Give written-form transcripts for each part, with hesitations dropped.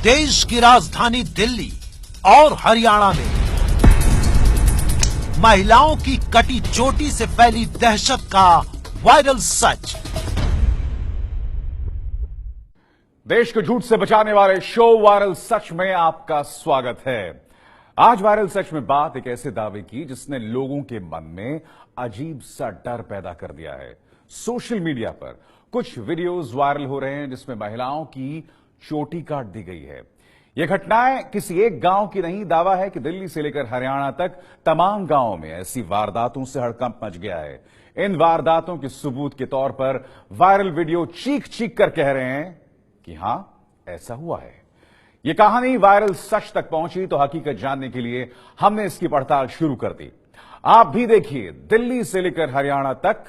देश की राजधानी दिल्ली और हरियाणा में महिलाओं की कटी चोटी से फैली दहशत का वायरल सच। देश को झूठ से बचाने वाले शो वायरल सच में आपका स्वागत है। आज वायरल सच में बात एक ऐसे दावे की जिसने लोगों के मन में अजीब सा डर पैदा कर दिया है। सोशल मीडिया पर कुछ वीडियोस वायरल हो रहे हैं जिसमें महिलाओं की चोटी काट दी गई है। यह घटनाएं किसी एक गांव की नहीं, दावा है कि दिल्ली से लेकर हरियाणा तक तमाम गांवों में ऐसी वारदातों से हड़कंप मच गया है। इन वारदातों के सबूत के तौर पर वायरल वीडियो चीख चीख कर कह रहे हैं कि हां, ऐसा हुआ है। यह कहानी वायरल सच तक पहुंची तो हकीकत जानने के लिए हमने इसकी पड़ताल शुरू कर दी। आप भी देखिए, दिल्ली से लेकर हरियाणा तक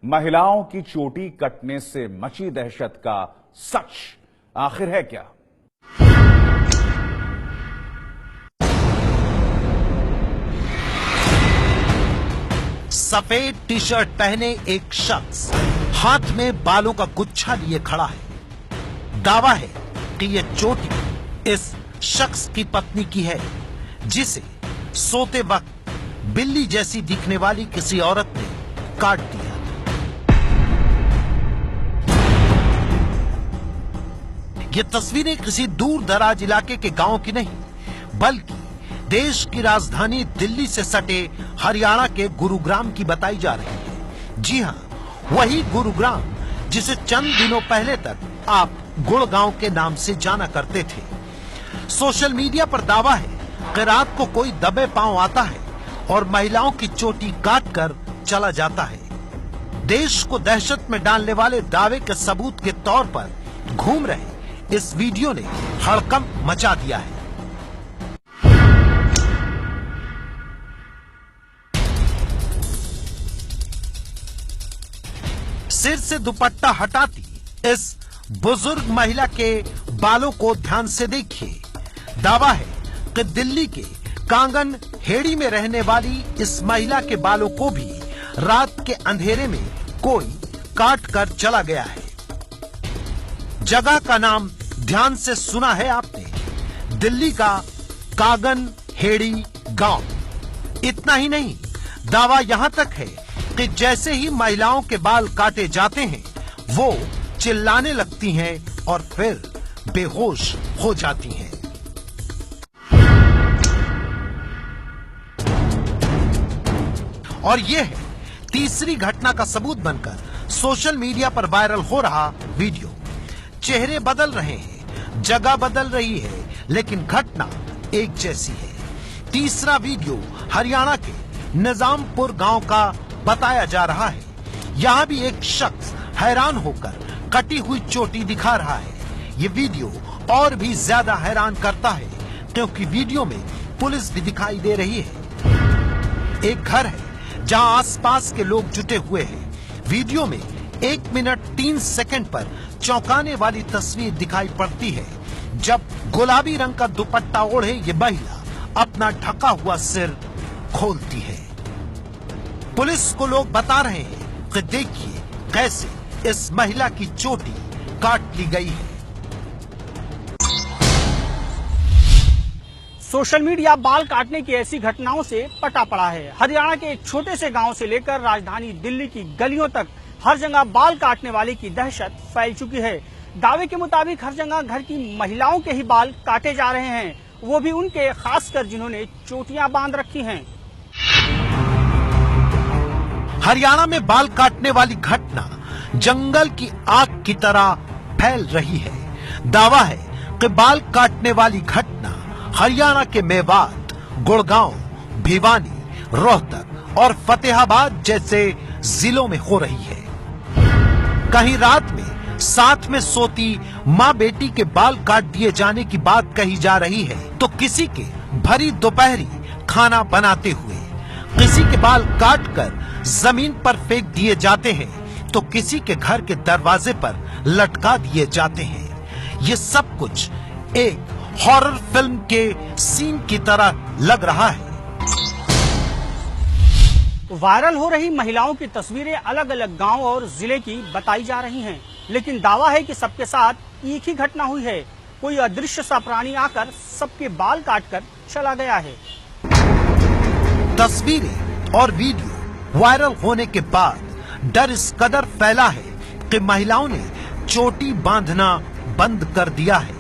महिलाओं की चोटी कटने से मची दहशत का सच आखिर है क्या। सफेद टी शर्ट पहने एक शख्स हाथ में बालों का गुच्छा लिए खड़ा है। दावा है कि यह चोटी इस शख्स की पत्नी की है, जिसे सोते वक्त बिल्ली जैसी दिखने वाली किसी औरत ने काट दिया। ये तस्वीरें किसी दूर दराज इलाके के गांव की नहीं, बल्कि देश की राजधानी दिल्ली से सटे हरियाणा के गुरुग्राम की बताई जा रही है। जी हां, वही गुरुग्राम जिसे चंद दिनों पहले तक आप गुड़गांव के नाम से जाना करते थे। सोशल मीडिया पर दावा है कि रात को कोई दबे पांव आता है और महिलाओं की चोटी काट कर चला जाता है। देश को दहशत में डालने वाले दावे के सबूत के तौर पर घूम रहे इस वीडियो ने हड़कंप मचा दिया है। सिर से दुपट्टा हटाती इस बुजुर्ग महिला के बालों को ध्यान से देखिए। दावा है कि दिल्ली के कांगन हेड़ी में रहने वाली इस महिला के बालों को भी रात के अंधेरे में कोई काट कर चला गया है। जगह का नाम ध्यान से सुना है आपने, दिल्ली का कागन हेड़ी गांव। इतना ही नहीं, दावा यहां तक है कि जैसे ही महिलाओं के बाल काटे जाते हैं वो चिल्लाने लगती हैं और फिर बेहोश हो जाती हैं। और ये है तीसरी घटना का सबूत बनकर सोशल मीडिया पर वायरल हो रहा वीडियो। चेहरे बदल रहे हैं, जगह बदल रही है, लेकिन घटना एक जैसी है। तीसरा वीडियो हरियाणा के निजामपुर गांव का बताया जा रहा है। यहां भी एक शख्स हैरान होकर कटी हुई चोटी दिखा रहा है। ये वीडियो और भी ज्यादा हैरान करता है क्योंकि वीडियो में पुलिस भी दिखाई दे रही है। एक घर है जहां आसपास के लोग जुटे हुए हैं। वीडियो में 1 मिनट 3 सेकंड पर चौंकाने वाली तस्वीर दिखाई पड़ती है, जब गुलाबी रंग का दुपट्टा ओढ़े ये महिला अपना ढका हुआ सिर खोलती है। पुलिस को लोग बता रहे हैं कि देखिए कैसे इस महिला की चोटी काट ली गई है। सोशल मीडिया बाल काटने की ऐसी घटनाओं से पटा पड़ा है। हरियाणा के एक छोटे से गांव से लेकर राजधानी दिल्ली की गलियों तक हर जगह बाल काटने वाले की दहशत फैल चुकी है। दावे के मुताबिक हर जगह घर की महिलाओं के ही बाल काटे जा रहे हैं, वो भी उनके, खासकर जिन्होंने चोटियां बांध रखी हैं। हरियाणा में बाल काटने वाली घटना जंगल की आग की तरह फैल रही है। दावा है कि बाल काटने वाली घटना हरियाणा के मेवात, गुड़गांव, भिवानी, रोहतक और फतेहाबाद जैसे जिलों में हो रही है। कहीं रात में साथ में सोती माँ बेटी के बाल काट दिए जाने की बात कही जा रही है, तो किसी के भरी दोपहरी खाना बनाते हुए, किसी के बाल काटकर जमीन पर फेंक दिए जाते हैं, तो किसी के घर के दरवाजे पर लटका दिए जाते हैं। ये सब कुछ एक हॉरर फिल्म के सीन की तरह लग रहा है। वायरल हो रही महिलाओं की तस्वीरें अलग अलग गांव और जिले की बताई जा रही हैं, लेकिन दावा है कि सबके साथ एक ही घटना हुई है। कोई अदृश्य सा प्राणी आकर सबके बाल काटकर चला गया है। तस्वीरें और वीडियो वायरल होने के बाद डर इस कदर फैला है कि महिलाओं ने चोटी बांधना बंद कर दिया है।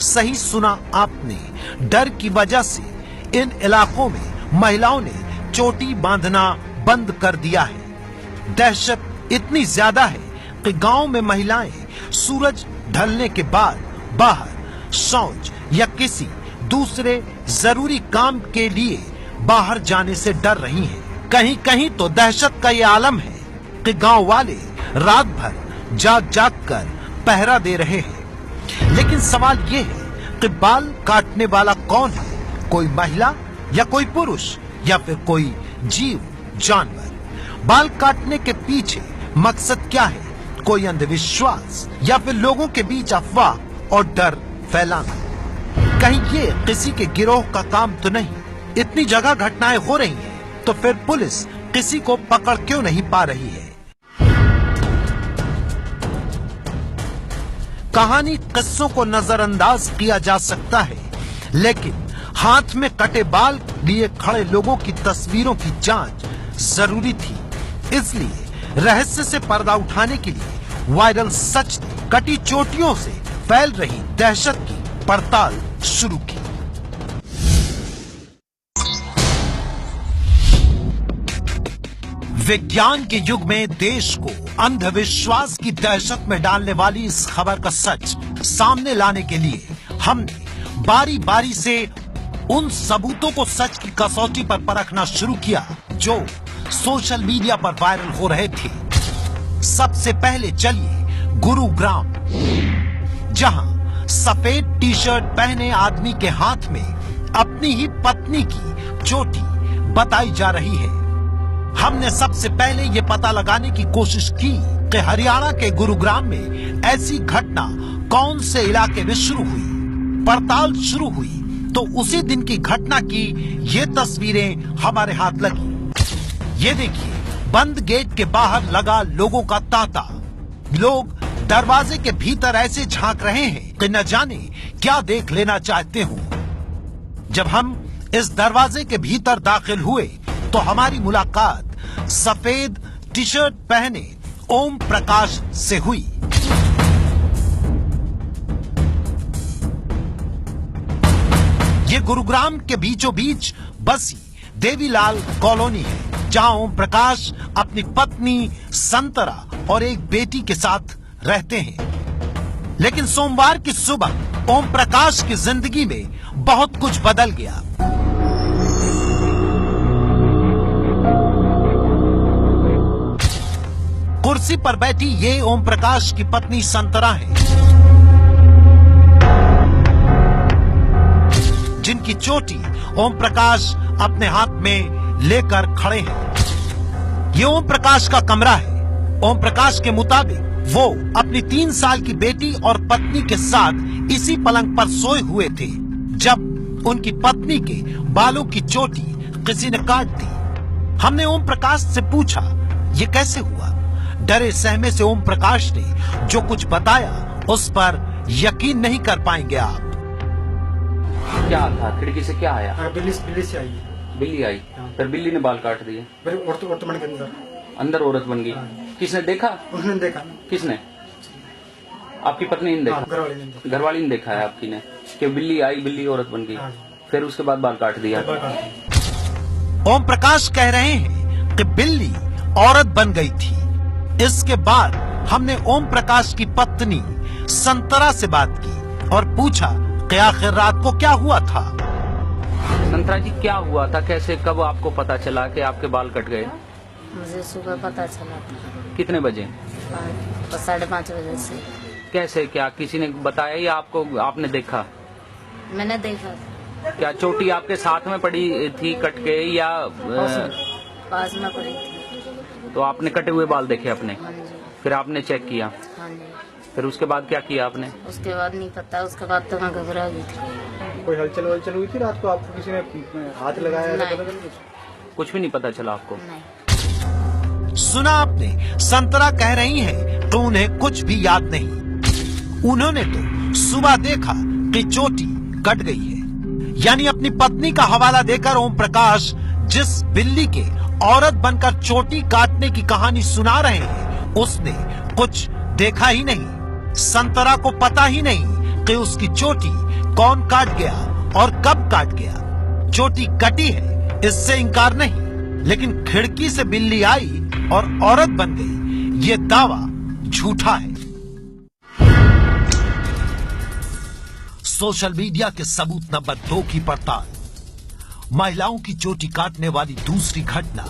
सही सुना आपने, डर की वजह से इन इलाकों में महिलाओं ने चोटी बांधना बंद कर दिया है। दहशत इतनी ज्यादा है कि गांव में महिलाएं सूरज ढलने के बाद बाहर शौच या किसी दूसरे जरूरी काम के लिए बाहर जाने से डर रही हैं। कहीं कहीं तो दहशत का ये आलम है कि गांव वाले रात भर जाग जाग कर पहरा दे रहे हैं। लेकिन सवाल ये है कि बाल काटने वाला कौन है? कोई महिला या कोई पुरुष या फिर कोई जीव जानवर? बाल काटने के पीछे मकसद क्या है? कोई अंधविश्वास या फिर लोगों के बीच अफवाह और डर फैलाना? कहीं ये किसी के गिरोह का काम तो नहीं? इतनी जगह घटनाएं हो रही हैं, तो फिर पुलिस किसी को पकड़ क्यों नहीं पा रही है? कहानी किस्सों को नजरअंदाज किया जा सकता है, लेकिन हाथ में कटे बाल लिए खड़े लोगों की तस्वीरों की जांच जरूरी थी। इसलिए रहस्य से पर्दा उठाने के लिए वायरल सच ने कटी चोटियों से फैल रही दहशत की पड़ताल शुरू की। विज्ञान के युग में देश को अंधविश्वास की दहशत में डालने वाली इस खबर का सच सामने लाने के लिए हमने बारी बारी से उन सबूतों को सच की कसौटी पर परखना शुरू किया जो सोशल मीडिया पर वायरल हो रहे थे। सबसे पहले चलिए गुरुग्राम, जहां सफेद टी शर्ट पहने आदमी के हाथ में अपनी ही पत्नी की चोटी बताई जा रही है। हमने सबसे पहले ये पता लगाने की कोशिश की कि हरियाणा के गुरुग्राम में ऐसी घटना कौन से इलाके में शुरू हुई। पड़ताल शुरू हुई तो उसी दिन की घटना की ये तस्वीरें हमारे हाथ लगी। ये देखिए, बंद गेट के बाहर लगा लोगों का तांता। लोग दरवाजे के भीतर ऐसे झांक रहे हैं कि न जाने क्या देख लेना चाहते हो। जब हम इस दरवाजे के भीतर दाखिल हुए तो हमारी मुलाकात सफेद टी शर्ट पहने ओम प्रकाश से हुई। ये गुरुग्राम के बीचों बीच बसी देवीलाल कॉलोनी है, जहां ओम प्रकाश अपनी पत्नी संतरा और एक बेटी के साथ रहते हैं। लेकिन सोमवार की सुबह ओम प्रकाश की जिंदगी में बहुत कुछ बदल गया। कुर्सी पर बैठी ये ओम प्रकाश की पत्नी संतरा है, जिनकी चोटी ओम प्रकाश अपने हाथ में लेकर खड़े हैं। ये ओम प्रकाश का कमरा है। ओम प्रकाश के मुताबिक वो अपनी 3 साल की बेटी और पत्नी के साथ इसी पलंग पर सोए हुए थे जब उनकी पत्नी के बालों की चोटी किसी ने काट दी। हमने ओम प्रकाश से पूछा ये कैसे हुआ। डरे सहमे से ओम प्रकाश ने जो कुछ बताया उस पर यकीन नहीं कर पाएंगे आप। क्या था? खिड़की से क्या आया? हाँ, बिल्ली से आई है। बिल्ली आई। फिर बिल्ली ने बाल काट दिए। फिर औरत बन के अंदर औरत बन गई। किसने देखा? उसने देखा। किसने? आपकी पत्नी ने देखा? घरवाली ने देखा है आपकी ने कि बिल्ली आई, बिल्ली औरत बन गई। फिर उसके बाद बाल काट दिया। ओम प्रकाश कह रहे हैं कि बिल्ली औरत बन गई थी। इसके बाद हमने ओम प्रकाश की पत्नी संतरा से बात की और पूछा कि आखिर रात को क्या हुआ था। संतरा जी, क्या हुआ था? कैसे, कब आपको पता चला कि आपके बाल कट गए? मुझे सुबह पता चला था। कितने बजे? 5:30 बजे से। कैसे, क्या किसी ने बताया या आपने देखा? मैंने देखा। क्या चोटी आपके साथ में पड़ी थी कट के या पास में पड़ी थी? तो आपने कटे हुए बाल देखे अपने? हाँ जी। फिर आपने चेक किया? हाँ जी। फिर उसके बाद क्या किया आपने? उसके बाद नहीं पता, उसके बाद तो मैं घबरा गई थी। कोई हलचल हुई थी रात को? आपको किसी ने हाथ लगाया? नहीं। कुछ भी नहीं पता चला आपको? नहीं। सुना आपने, संतरा कह रही हैं तो उन्हें कुछ भी याद नहीं। उन्होंने तो सुबह देखा कि चोटी कट गई है। यानी अपनी पत्नी का हवाला देकर ओम प्रकाश जिस बिल्ली के औरत बनकर चोटी काटने की कहानी सुना रहे हैं, उसने कुछ देखा ही नहीं। संतरा को पता ही नहीं कि उसकी चोटी कौन काट गया और कब काट गया। चोटी कटी है, इससे इंकार नहीं, लेकिन खिड़की से बिल्ली आई और औरत बन गई, ये दावा झूठा है। सोशल मीडिया के सबूत नंबर 2 की पड़ताल। महिलाओं की चोटी काटने वाली दूसरी घटना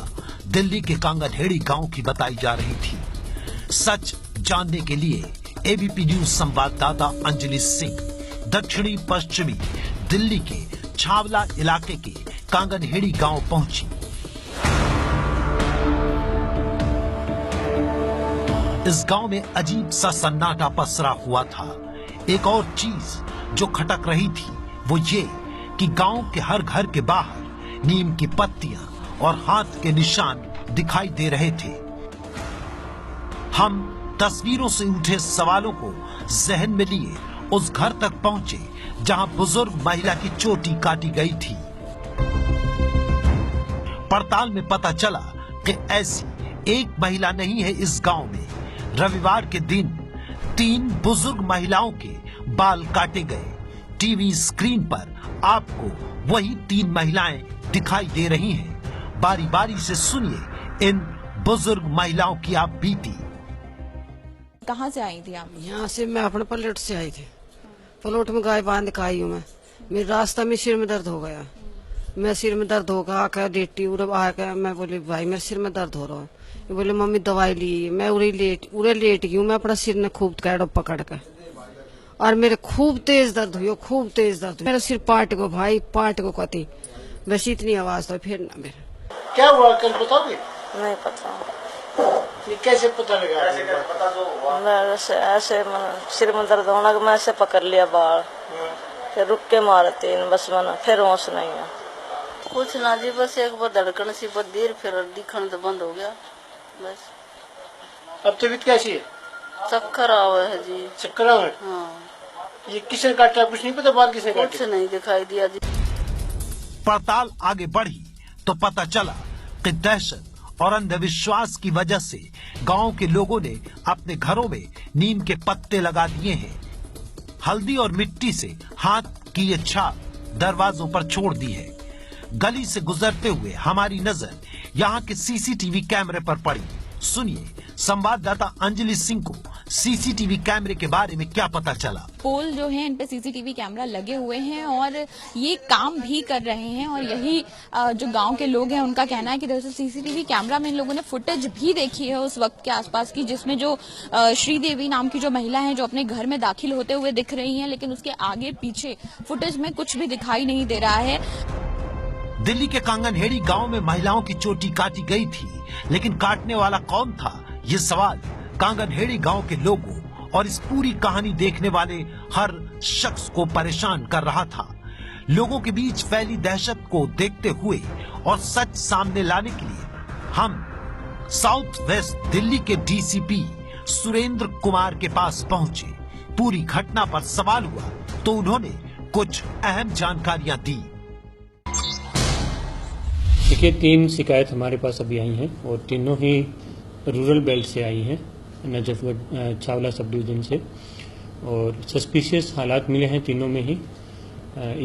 दिल्ली के कांगनहेड़ी गांव की बताई जा रही थी। सच जानने के लिए एबीपी न्यूज संवाददाता अंजलि सिंह दक्षिणी पश्चिमी दिल्ली के छावला इलाके के कांगनहेड़ी गांव पहुंची। इस गांव में अजीब सा सन्नाटा पसरा हुआ था। एक और चीज जो खटक रही थी वो ये कि गांव के हर घर के बाहर नीम की पत्तियां और हाथ के निशान दिखाई दे रहे थे। हम तस्वीरों से उठे सवालों को जहन में लिए उस घर तक पहुंचे जहां बुजुर्ग महिला की चोटी काटी गई थी। पड़ताल में पता चला कि ऐसी एक महिला नहीं है इस गांव में। रविवार के दिन 3 बुजुर्ग महिलाओं के बाल काटे गए। टीवी स्क्रीन पर आपको वही 3 महिलाएं दिखाई दे रही हैं। बारी बारी से सुनिए इन बुजुर्ग महिलाओं की आप बीती। कहाँ से आई थी आप? यहाँ से मैं अपने पलेट से आई थी। पलोट में गाय बांध के आई हूँ मैं। मेरे रास्ता में सिर में दर्द हो गया। मैं सिर में दर्द होकर आकर लेटी आकर मैं बोली भाई मेरे सिर में दर्द हो रहा है। ये बोले मम्मी दवाई ली। मैं उरे लेट गई हूँ। मैं अपना सिर ने खूब कैडो पकड़ कर और मेरे खूब तेज दर्द हुई, खूब तेज दर्द हुई। मेरा सिर पाट को भाई पाट को कती बस इतनी आवाज तो फिर ना मेरा। क्या हुआ कल बताओगे? नहीं पता। ये कैसे पता लगा? मैं ऐसे सिर में दर्द होना कि मैं ऐसे पकड़ लिया बाल, फिर रुक के मारते बस मना, फिर होश नहीं है कुछ ना जी। बस एक बार धड़कन सी देर फिर दिखना तो बंद हो गया बस। अब तबीयत कैसी है? चक्कर आवा है जी। चक्कर आवा? हाँ। ये किसने काटा कुछ नहीं पता? बाल किसने काटे? कुछ नहीं दिखाई दिया जी। पड़ताल आगे बढ़ी तो पता चला कि दहशत और अंधविश्वास की वजह से गांव के लोगों ने अपने घरों में नीम के पत्ते लगा दिए हैं। हल्दी और मिट्टी से हाथ की ये छाप दरवाजों पर छोड़ दी है। गली से गुजरते हुए हमारी नजर यहाँ के सीसीटीवी कैमरे पर पड़ी। सुनिए संवाददाता अंजलि सिंह को सीसीटीवी कैमरे के बारे में क्या पता चला। पोल जो है इन पे सीसीटीवी कैमरा लगे हुए हैं और ये काम भी कर रहे हैं और यही जो गांव के लोग हैं उनका कहना है कि दरअसल सीसीटीवी कैमरा में इन लोगों ने फुटेज भी देखी है उस वक्त के आसपास की, जिसमें जो श्रीदेवी नाम की जो महिला है जो अपने घर में दाखिल होते हुए दिख रही है, लेकिन उसके आगे पीछे फुटेज में कुछ भी दिखाई नहीं दे रहा है। दिल्ली के कांगनहेड़ी गांव में महिलाओं की चोटी काटी गई थी, लेकिन काटने वाला कौन था, ये सवाल कांगनहेड़ी गांव के लोगों और इस पूरी कहानी देखने वाले हर शख्स को परेशान कर रहा था। लोगों के बीच फैली दहशत को देखते हुए और सच सामने लाने के लिए हम साउथ वेस्ट दिल्ली के डीसीपी सुरेंद्र कुमार के पास पहुंचे। पूरी घटना पर सवाल हुआ तो उन्होंने कुछ अहम जानकारियां दी। देखिए 3 शिकायत हमारे पास अभी आई हैं और तीनों ही रूरल बेल्ट से आई हैं, नजफगढ़ छावला सब डिवीजन से, और सस्पिशियस हालात मिले हैं तीनों में ही।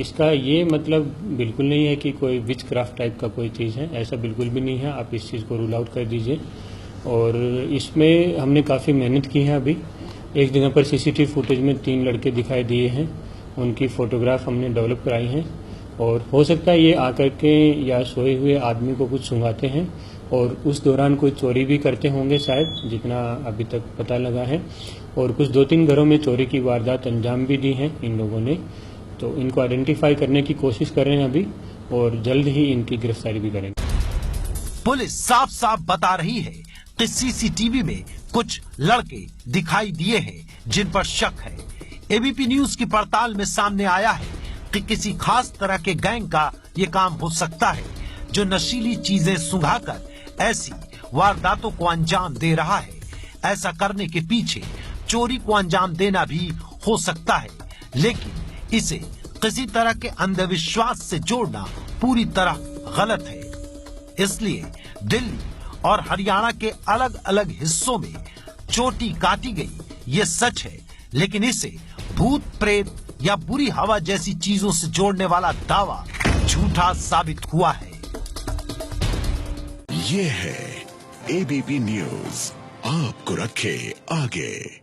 इसका ये मतलब बिल्कुल नहीं है कि कोई विच क्राफ्ट टाइप का कोई चीज़ है, ऐसा बिल्कुल भी नहीं है। आप इस चीज़ को रूल आउट कर दीजिए। और इसमें हमने काफ़ी मेहनत की है। अभी एक जगह पर सीसीटीवी फुटेज में 3 लड़के दिखाई दिए हैं, उनकी फोटोग्राफ हमने डेवलप कराई हैं और हो सकता है ये आकर के या सोए हुए आदमी को कुछ सुंघाते हैं और उस दौरान कोई चोरी भी करते होंगे शायद, जितना अभी तक पता लगा है। और कुछ 2-3 घरों में चोरी की वारदात अंजाम भी दी है इन लोगों ने, तो इनको आइडेंटिफाई करने की कोशिश कर रहे हैं अभी और जल्द ही इनकी गिरफ्तारी भी करेंगे। पुलिस साफ साफ बता रही है कि सीसीटीवी में कुछ लड़के दिखाई दिए हैं जिन पर शक है। एबीपी न्यूज की पड़ताल में सामने आया है कि किसी खास तरह के गैंग का ये काम हो सकता है जो नशीली चीजें सुंघाकर ऐसी वारदातों को अंजाम दे रहा है। ऐसा करने के पीछे चोरी को अंजाम देना भी हो सकता है, लेकिन इसे किसी तरह के अंधविश्वास से जोड़ना पूरी तरह गलत है। इसलिए दिल्ली और हरियाणा के अलग अलग हिस्सों में चोटी काटी गई, ये सच है, लेकिन इसे भूत प्रेत या बुरी हवा जैसी चीजों से जोड़ने वाला दावा झूठा साबित हुआ है। ये है एबीपी न्यूज, आपको रखे आगे।